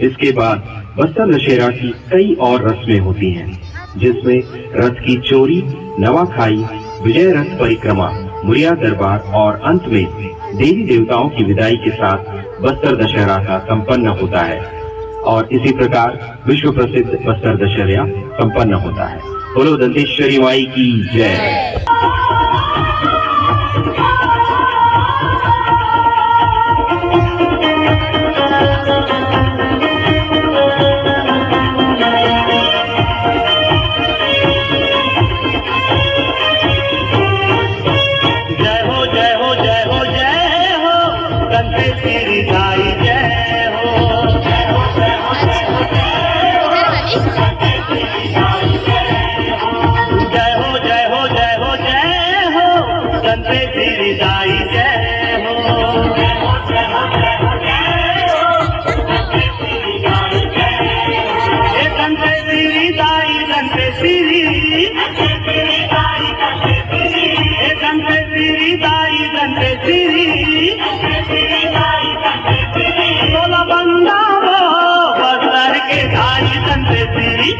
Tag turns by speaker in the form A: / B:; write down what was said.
A: इसके बाद बस्तर दशहरा की कई और रस्में होती हैं, जिसमें रथ की चोरी, नवाखाई, विजय रथ परिक्रमा, मुरिया दरबार और अंत में देवी देवताओं की विदाई के साथ बस्तर दशहरा का संपन्न होता है। और इसी प्रकार विश्व प्रसिद्ध बस्तर दशहरा संपन्न होता है। बोलो दंतेश्वरी माई की जय।
B: बंदा वो बस्तर के धारी संत श्री